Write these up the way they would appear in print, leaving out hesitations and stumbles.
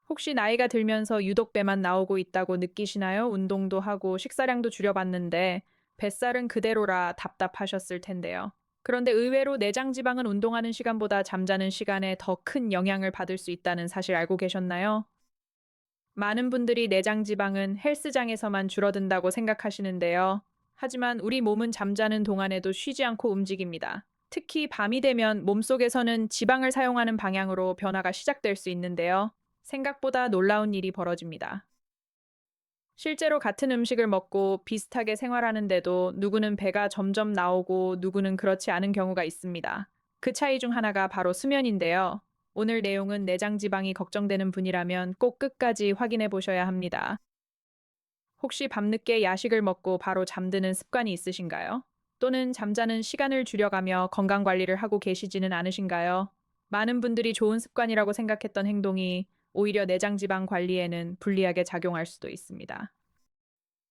혹시 나이가 들면서 유독 배만 나오고 있다고 느끼시나요? 운동도 하고 식사량도 줄여봤는데 뱃살은 그대로라 답답하셨을 텐데요. 그런데 의외로 내장 지방은 운동하는 시간보다 잠자는 시간에 더 큰 영향을 받을 수 있다는 사실 알고 계셨나요? 많은 분들이 내장 지방은 헬스장에서만 줄어든다고 생각하시는데요. 하지만 우리 몸은 잠자는 동안에도 쉬지 않고 움직입니다. 특히 밤이 되면 몸속에서는 지방을 사용하는 방향으로 변화가 시작될 수 있는데요. 생각보다 놀라운 일이 벌어집니다. 실제로 같은 음식을 먹고 비슷하게 생활하는데도 누구는 배가 점점 나오고 누구는 그렇지 않은 경우가 있습니다. 그 차이 중 하나가 바로 수면인데요. 오늘 내용은 내장 지방이 걱정되는 분이라면 꼭 끝까지 확인해 보셔야 합니다. 혹시 밤늦게 야식을 먹고 바로 잠드는 습관이 있으신가요? 또는 잠자는 시간을 줄여가며 건강 관리를 하고 계시지는 않으신가요? 많은 분들이 좋은 습관이라고 생각했던 행동이 오히려 내장 지방 관리에는 불리하게 작용할 수도 있습니다.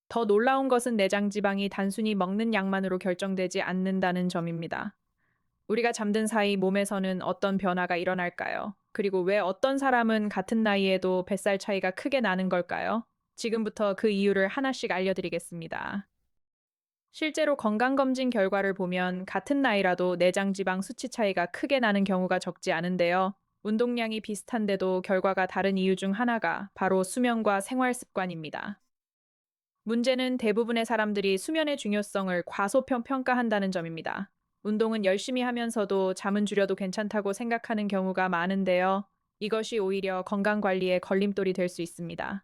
더 놀라운 것은 내장 지방이 단순히 먹는 양만으로 결정되지 않는다는 점입니다. 우리가 잠든 사이 몸에서는 어떤 변화가 일어날까요? 그리고 왜 어떤 사람은 같은 나이에도 뱃살 차이가 크게 나는 걸까요? 지금부터 그 이유를 하나씩 알려드리겠습니다. 실제로 건강검진 결과를 보면 같은 나이라도 내장 지방 수치 차이가 크게 나는 경우가 적지 않은데요. 운동량이 비슷한데도 결과가 다른 이유 중 하나가 바로 수면과 생활 습관입니다. 문제는 대부분의 사람들이 수면의 중요성을 과소평가한다는 점입니다. 운동은 열심히 하면서도 잠은 줄여도 괜찮다고 생각하는 경우가 많은데요. 이것이 오히려 건강 관리에 걸림돌이 될 수 있습니다.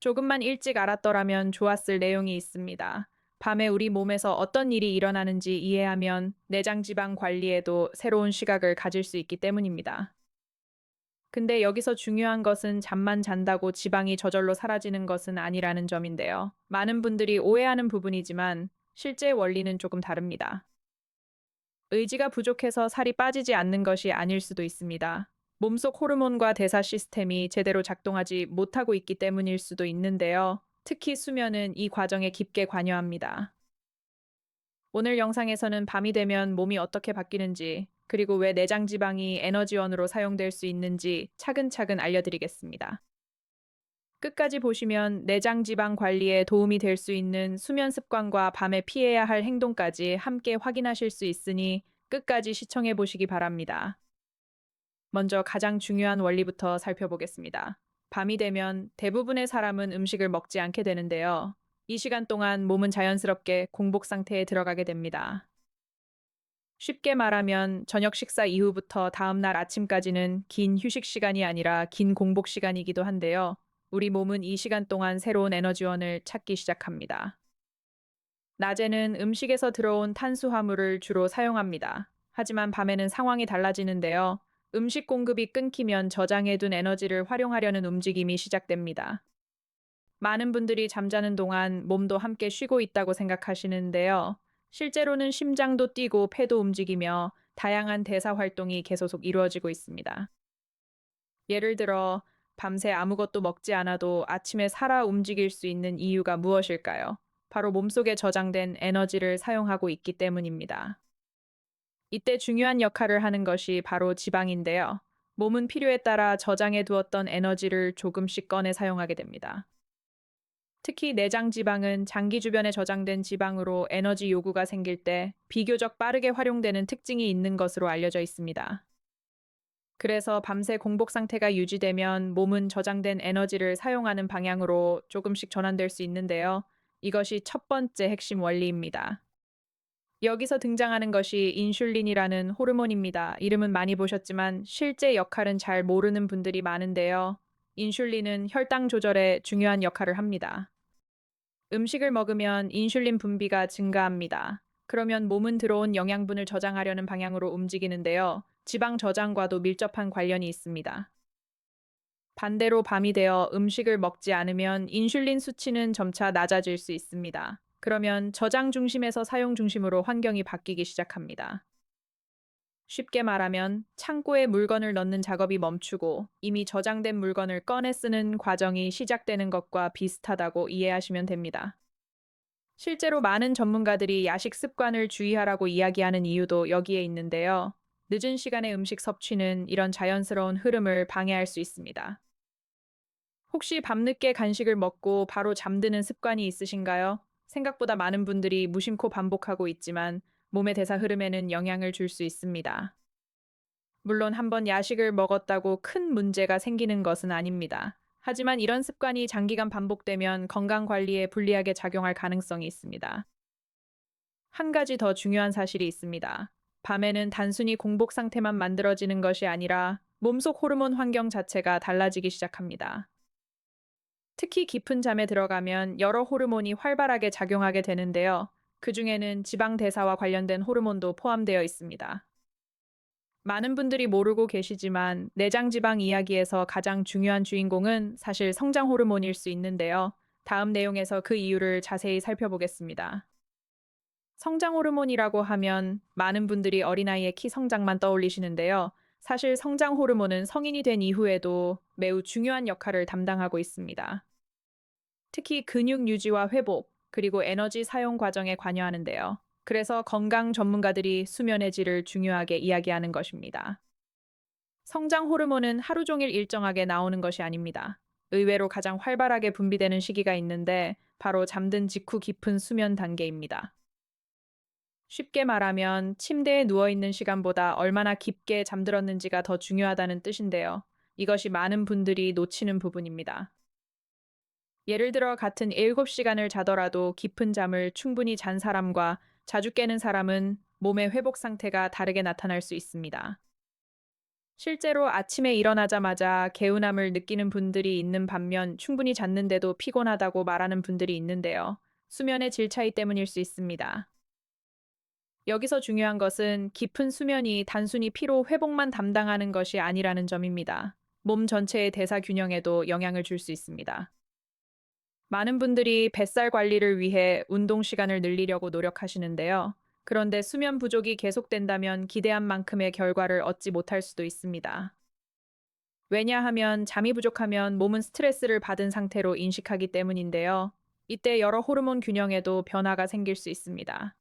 조금만 일찍 알았더라면 좋았을 내용이 있습니다. 밤에 우리 몸에서 어떤 일이 일어나는지 이해하면 내장 지방 관리에도 새로운 시각을 가질 수 있기 때문입니다. 근데 여기서 중요한 것은 잠만 잔다고 지방이 저절로 사라지는 것은 아니라는 점인데요. 많은 분들이 오해하는 부분이지만 실제 원리는 조금 다릅니다. 의지가 부족해서 살이 빠지지 않는 것이 아닐 수도 있습니다. 몸속 호르몬과 대사 시스템이 제대로 작동하지 못하고 있기 때문일 수도 있는데요. 특히 수면은 이 과정에 깊게 관여합니다. 오늘 영상에서는 밤이 되면 몸이 어떻게 바뀌는지, 그리고 왜 내장 지방이 에너지원으로 사용될 수 있는지 차근차근 알려드리겠습니다. 끝까지 보시면 내장 지방 관리에 도움이 될 수 있는 수면 습관과 밤에 피해야 할 행동까지 함께 확인하실 수 있으니 끝까지 시청해 보시기 바랍니다. 먼저 가장 중요한 원리부터 살펴보겠습니다. 밤이 되면 대부분의 사람은 음식을 먹지 않게 되는데요. 이 시간 동안 몸은 자연스럽게 공복 상태에 들어가게 됩니다. 쉽게 말하면 저녁 식사 이후부터 다음날 아침까지는 긴 휴식 시간이 아니라 긴 공복 시간이기도 한데요. 우리 몸은 이 시간 동안 새로운 에너지원을 찾기 시작합니다. 낮에는 음식에서 들어온 탄수화물을 주로 사용합니다. 하지만 밤에는 상황이 달라지는데요. 음식 공급이 끊기면 저장해둔 에너지를 활용하려는 움직임이 시작됩니다. 많은 분들이 잠자는 동안 몸도 함께 쉬고 있다고 생각하시는데요. 실제로는 심장도 뛰고 폐도 움직이며 다양한 대사 활동이 계속 이루어지고 있습니다. 예를 들어, 밤새 아무것도 먹지 않아도 아침에 살아 움직일 수 있는 이유가 무엇일까요? 바로 몸속에 저장된 에너지를 사용하고 있기 때문입니다. 이때 중요한 역할을 하는 것이 바로 지방인데요. 몸은 필요에 따라 저장해 두었던 에너지를 조금씩 꺼내 사용하게 됩니다. 특히 내장 지방은 장기 주변에 저장된 지방으로 에너지 요구가 생길 때 비교적 빠르게 활용되는 특징이 있는 것으로 알려져 있습니다. 그래서 밤새 공복 상태가 유지되면 몸은 저장된 에너지를 사용하는 방향으로 조금씩 전환될 수 있는데요. 이것이 첫 번째 핵심 원리입니다. 여기서 등장하는 것이 인슐린이라는 호르몬입니다. 이름은 많이 보셨지만 실제 역할은 잘 모르는 분들이 많은데요. 인슐린은 혈당 조절에 중요한 역할을 합니다. 음식을 먹으면 인슐린 분비가 증가합니다. 그러면 몸은 들어온 영양분을 저장하려는 방향으로 움직이는데요. 지방 저장과도 밀접한 관련이 있습니다. 반대로 밤이 되어 음식을 먹지 않으면 인슐린 수치는 점차 낮아질 수 있습니다. 그러면 저장 중심에서 사용 중심으로 환경이 바뀌기 시작합니다. 쉽게 말하면 창고에 물건을 넣는 작업이 멈추고 이미 저장된 물건을 꺼내 쓰는 과정이 시작되는 것과 비슷하다고 이해하시면 됩니다. 실제로 많은 전문가들이 야식 습관을 주의하라고 이야기하는 이유도 여기에 있는데요. 늦은 시간의 음식 섭취는 이런 자연스러운 흐름을 방해할 수 있습니다. 혹시 밤늦게 간식을 먹고 바로 잠드는 습관이 있으신가요? 생각보다 많은 분들이 무심코 반복하고 있지만 몸의 대사 흐름에는 영향을 줄 수 있습니다. 물론 한번 야식을 먹었다고 큰 문제가 생기는 것은 아닙니다. 하지만 이런 습관이 장기간 반복되면 건강 관리에 불리하게 작용할 가능성이 있습니다. 한 가지 더 중요한 사실이 있습니다. 밤에는 단순히 공복 상태만 만들어지는 것이 아니라 몸속 호르몬 환경 자체가 달라지기 시작합니다. 특히 깊은 잠에 들어가면 여러 호르몬이 활발하게 작용하게 되는데요. 그 중에는 지방 대사와 관련된 호르몬도 포함되어 있습니다. 많은 분들이 모르고 계시지만 내장 지방 이야기에서 가장 중요한 주인공은 사실 성장 호르몬일 수 있는데요. 다음 내용에서 그 이유를 자세히 살펴보겠습니다. 성장 호르몬이라고 하면 많은 분들이 어린아이의 키 성장만 떠올리시는데요. 사실 성장 호르몬은 성인이 된 이후에도 매우 중요한 역할을 담당하고 있습니다. 특히 근육 유지와 회복, 그리고 에너지 사용 과정에 관여하는데요. 그래서 건강 전문가들이 수면의 질을 중요하게 이야기하는 것입니다. 성장 호르몬은 하루 종일 일정하게 나오는 것이 아닙니다. 의외로 가장 활발하게 분비되는 시기가 있는데 바로 잠든 직후 깊은 수면 단계입니다. 쉽게 말하면 침대에 누워 있는 시간보다 얼마나 깊게 잠들었는지가 더 중요하다는 뜻인데요. 이것이 많은 분들이 놓치는 부분입니다. 예를 들어 같은 7시간을 자더라도 깊은 잠을 충분히 잔 사람과 자주 깨는 사람은 몸의 회복 상태가 다르게 나타날 수 있습니다. 실제로 아침에 일어나자마자 개운함을 느끼는 분들이 있는 반면 충분히 잤는데도 피곤하다고 말하는 분들이 있는데요. 수면의 질 차이 때문일 수 있습니다. 여기서 중요한 것은 깊은 수면이 단순히 피로 회복만 담당하는 것이 아니라는 점입니다. 몸 전체의 대사 균형에도 영향을 줄 수 있습니다. 많은 분들이 뱃살 관리를 위해 운동 시간을 늘리려고 노력하시는데요. 그런데 수면 부족이 계속된다면 기대한 만큼의 결과를 얻지 못할 수도 있습니다. 왜냐하면 잠이 부족하면 몸은 스트레스를 받은 상태로 인식하기 때문인데요. 이때 여러 호르몬 균형에도 변화가 생길 수 있습니다.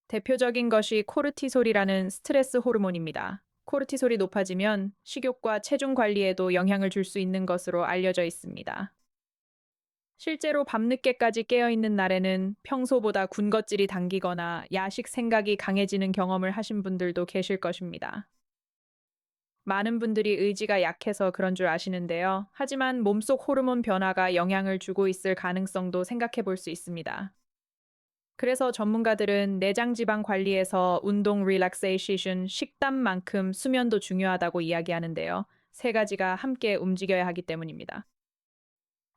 대표적인 것이 코르티솔이라는 스트레스 호르몬입니다. 코르티솔이 높아지면 식욕과 체중 관리에도 영향을 줄 수 있는 것으로 알려져 있습니다. 실제로 밤늦게까지 깨어있는 날에는 평소보다 군것질이 당기거나 야식 생각이 강해지는 경험을 하신 분들도 계실 것입니다. 많은 분들이 의지가 약해서 그런 줄 아시는데요. 하지만 몸속 호르몬 변화가 영향을 주고 있을 가능성도 생각해 볼 수 있습니다. 그래서 전문가들은 내장 지방 관리에서 운동, 릴렉세이션, 식단만큼 수면도 중요하다고 이야기하는데요. 세 가지가 함께 움직여야 하기 때문입니다.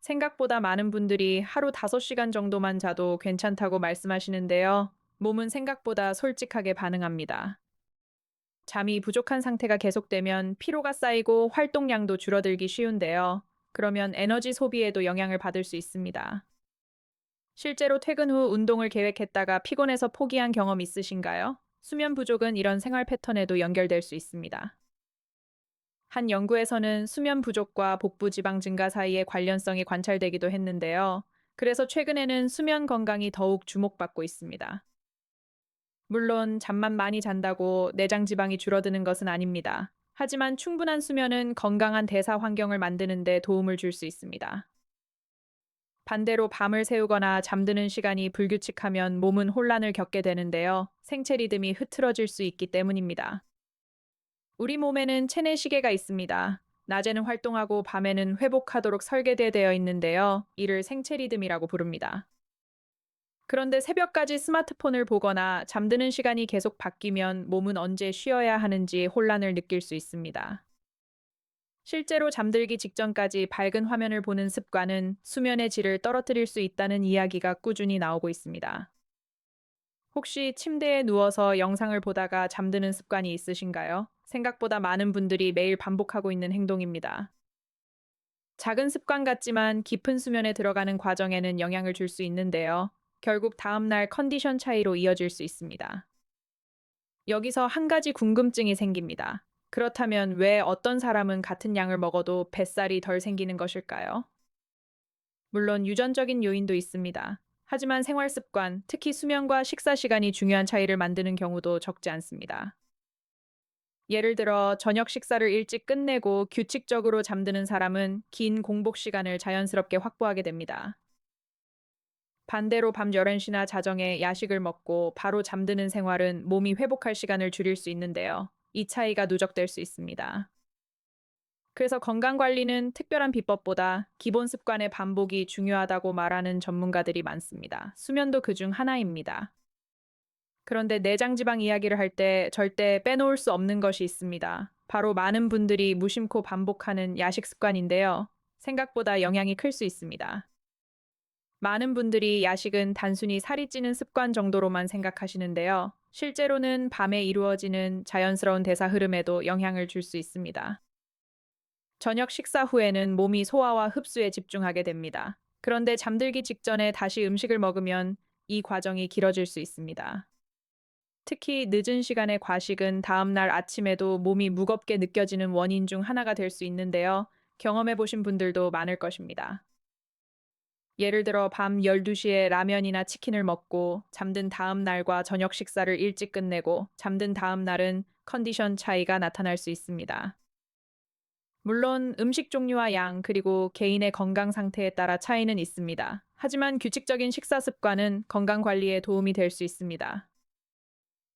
생각보다 많은 분들이 하루 5시간 정도만 자도 괜찮다고 말씀하시는데요. 몸은 생각보다 솔직하게 반응합니다. 잠이 부족한 상태가 계속되면 피로가 쌓이고 활동량도 줄어들기 쉬운데요. 그러면 에너지 소비에도 영향을 받을 수 있습니다. 실제로 퇴근 후 운동을 계획했다가 피곤해서 포기한 경험 있으신가요? 수면 부족은 이런 생활 패턴에도 연결될 수 있습니다. 한 연구에서는 수면 부족과 복부 지방 증가 사이의 관련성이 관찰되기도 했는데요. 그래서 최근에는 수면 건강이 더욱 주목받고 있습니다. 물론 잠만 많이 잔다고 내장 지방이 줄어드는 것은 아닙니다. 하지만 충분한 수면은 건강한 대사 환경을 만드는 데 도움을 줄 수 있습니다. 반대로 밤을 새우거나 잠드는 시간이 불규칙하면 몸은 혼란을 겪게 되는데요. 생체 리듬이 흐트러질 수 있기 때문입니다. 우리 몸에는 체내 시계가 있습니다. 낮에는 활동하고 밤에는 회복하도록 설계되어 있는데요. 이를 생체 리듬이라고 부릅니다. 그런데 새벽까지 스마트폰을 보거나 잠드는 시간이 계속 바뀌면 몸은 언제 쉬어야 하는지 혼란을 느낄 수 있습니다. 실제로 잠들기 직전까지 밝은 화면을 보는 습관은 수면의 질을 떨어뜨릴 수 있다는 이야기가 꾸준히 나오고 있습니다. 혹시 침대에 누워서 영상을 보다가 잠드는 습관이 있으신가요? 생각보다 많은 분들이 매일 반복하고 있는 행동입니다. 작은 습관 같지만 깊은 수면에 들어가는 과정에는 영향을 줄 수 있는데요. 결국 다음날 컨디션 차이로 이어질 수 있습니다. 여기서 한 가지 궁금증이 생깁니다. 그렇다면 왜 어떤 사람은 같은 양을 먹어도 뱃살이 덜 생기는 것일까요? 물론 유전적인 요인도 있습니다. 하지만 생활 습관, 특히 수면과 식사 시간이 중요한 차이를 만드는 경우도 적지 않습니다. 예를 들어 저녁 식사를 일찍 끝내고 규칙적으로 잠드는 사람은 긴 공복 시간을 자연스럽게 확보하게 됩니다. 반대로 밤 11시나 자정에 야식을 먹고 바로 잠드는 생활은 몸이 회복할 시간을 줄일 수 있는데요. 이 차이가 누적될 수 있습니다. 그래서 건강 관리는 특별한 비법보다 기본 습관의 반복이 중요하다고 말하는 전문가들이 많습니다. 수면도 그중 하나입니다. 그런데 내장 지방 이야기를 할 때 절대 빼놓을 수 없는 것이 있습니다. 바로 많은 분들이 무심코 반복하는 야식 습관인데요. 생각보다 영향이 클 수 있습니다. 많은 분들이 야식은 단순히 살이 찌는 습관 정도로만 생각하시는데요. 실제로는 밤에 이루어지는 자연스러운 대사 흐름에도 영향을 줄 수 있습니다. 저녁 식사 후에는 몸이 소화와 흡수에 집중하게 됩니다. 그런데 잠들기 직전에 다시 음식을 먹으면 이 과정이 길어질 수 있습니다. 특히 늦은 시간의 과식은 다음날 아침에도 몸이 무겁게 느껴지는 원인 중 하나가 될 수 있는데요. 경험해 보신 분들도 많을 것입니다. 예를 들어 밤 12시에 라면이나 치킨을 먹고 잠든 다음 날과 저녁 식사를 일찍 끝내고 잠든 다음 날은 컨디션 차이가 나타날 수 있습니다. 물론 음식 종류와 양 그리고 개인의 건강 상태에 따라 차이는 있습니다. 하지만 규칙적인 식사 습관은 건강 관리에 도움이 될 수 있습니다.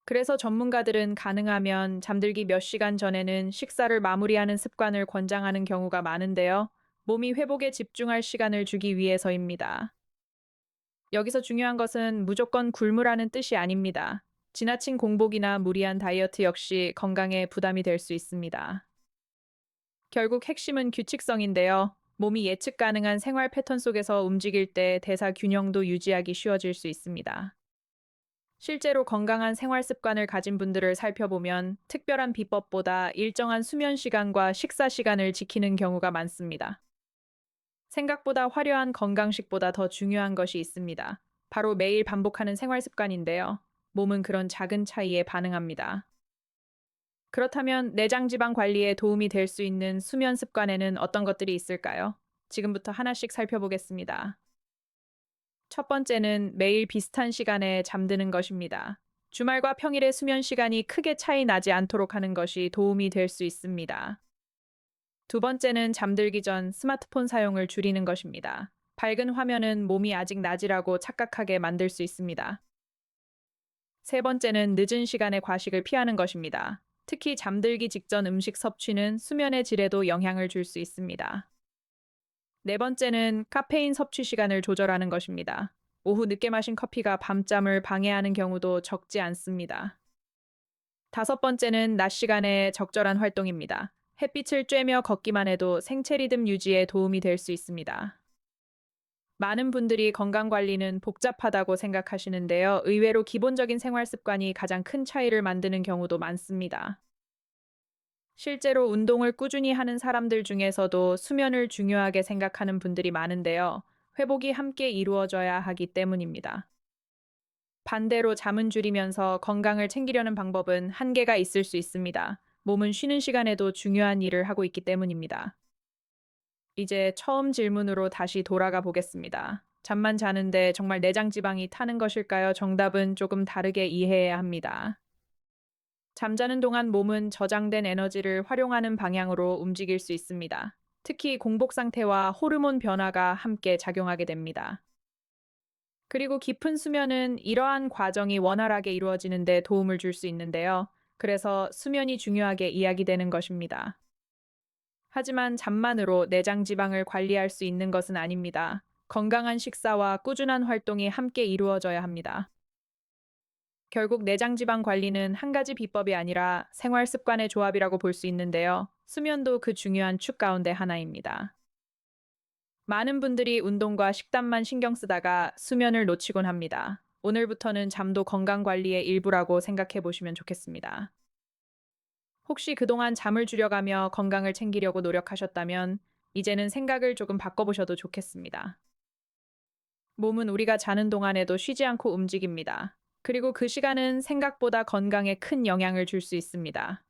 그래서 전문가들은 가능하면 잠들기 몇 시간 전에는 식사를 마무리하는 습관을 권장하는 경우가 많은데요. 몸이 회복에 집중할 시간을 주기 위해서입니다. 여기서 중요한 것은 무조건 굶으라는 뜻이 아닙니다. 지나친 공복이나 무리한 다이어트 역시 건강에 부담이 될 수 있습니다. 결국 핵심은 규칙성인데요. 몸이 예측 가능한 생활 패턴 속에서 움직일 때 대사 균형도 유지하기 쉬워질 수 있습니다. 실제로 건강한 생활 습관을 가진 분들을 살펴보면 특별한 비법보다 일정한 수면 시간과 식사 시간을 지키는 경우가 많습니다. 생각보다 화려한 건강식보다 더 중요한 것이 있습니다. 바로 매일 반복하는 생활 습관인데요. 몸은 그런 작은 차이에 반응합니다. 그렇다면 내장 지방 관리에 도움이 될 수 있는 수면 습관에는 어떤 것들이 있을까요? 지금부터 하나씩 살펴보겠습니다. 첫 번째는 매일 비슷한 시간에 잠드는 것입니다. 주말과 평일의 수면 시간이 크게 차이 나지 않도록 하는 것이 도움이 될 수 있습니다. 두 번째는 잠들기 전 스마트폰 사용을 줄이는 것입니다. 밝은 화면은 몸이 아직 낮이라고 착각하게 만들 수 있습니다. 세 번째는 늦은 시간에 과식을 피하는 것입니다. 특히 잠들기 직전 음식 섭취는 수면의 질에도 영향을 줄 수 있습니다. 네 번째는 카페인 섭취 시간을 조절하는 것입니다. 오후 늦게 마신 커피가 밤잠을 방해하는 경우도 적지 않습니다. 다섯 번째는 낮 시간에 적절한 활동입니다. 햇빛을 쬐며 걷기만 해도 생체 리듬 유지에 도움이 될 수 있습니다. 많은 분들이 건강 관리는 복잡하다고 생각하시는데요. 의외로 기본적인 생활 습관이 가장 큰 차이를 만드는 경우도 많습니다. 실제로 운동을 꾸준히 하는 사람들 중에서도 수면을 중요하게 생각하는 분들이 많은데요. 회복이 함께 이루어져야 하기 때문입니다. 반대로 잠은 줄이면서 건강을 챙기려는 방법은 한계가 있을 수 있습니다. 몸은 쉬는 시간에도 중요한 일을 하고 있기 때문입니다. 이제 처음 질문으로 다시 돌아가 보겠습니다. 잠만 자는데 정말 내장 지방이 타는 것일까요? 정답은 조금 다르게 이해해야 합니다. 잠자는 동안 몸은 저장된 에너지를 활용하는 방향으로 움직일 수 있습니다. 특히 공복 상태와 호르몬 변화가 함께 작용하게 됩니다. 그리고 깊은 수면은 이러한 과정이 원활하게 이루어지는 데 도움을 줄 수 있는데요. 그래서 수면이 중요하게 이야기되는 것입니다. 하지만 잠만으로 내장 지방을 관리할 수 있는 것은 아닙니다. 건강한 식사와 꾸준한 활동이 함께 이루어져야 합니다. 결국 내장 지방 관리는 한 가지 비법이 아니라 생활 습관의 조합이라고 볼 수 있는데요. 수면도 그 중요한 축 가운데 하나입니다. 많은 분들이 운동과 식단만 신경 쓰다가 수면을 놓치곤 합니다. 오늘부터는 잠도 건강 관리의 일부라고 생각해 보시면 좋겠습니다. 혹시 그동안 잠을 줄여가며 건강을 챙기려고 노력하셨다면 이제는 생각을 조금 바꿔보셔도 좋겠습니다. 몸은 우리가 자는 동안에도 쉬지 않고 움직입니다. 그리고 그 시간은 생각보다 건강에 큰 영향을 줄 수 있습니다.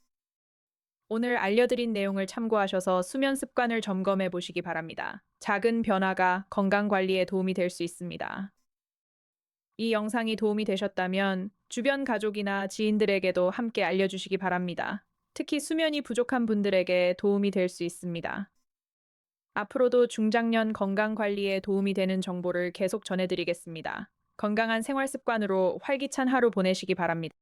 오늘 알려드린 내용을 참고하셔서 수면 습관을 점검해 보시기 바랍니다. 작은 변화가 건강 관리에 도움이 될 수 있습니다. 이 영상이 도움이 되셨다면 주변 가족이나 지인들에게도 함께 알려주시기 바랍니다. 특히 수면이 부족한 분들에게 도움이 될 수 있습니다. 앞으로도 중장년 건강 관리에 도움이 되는 정보를 계속 전해드리겠습니다. 건강한 생활 습관으로 활기찬 하루 보내시기 바랍니다.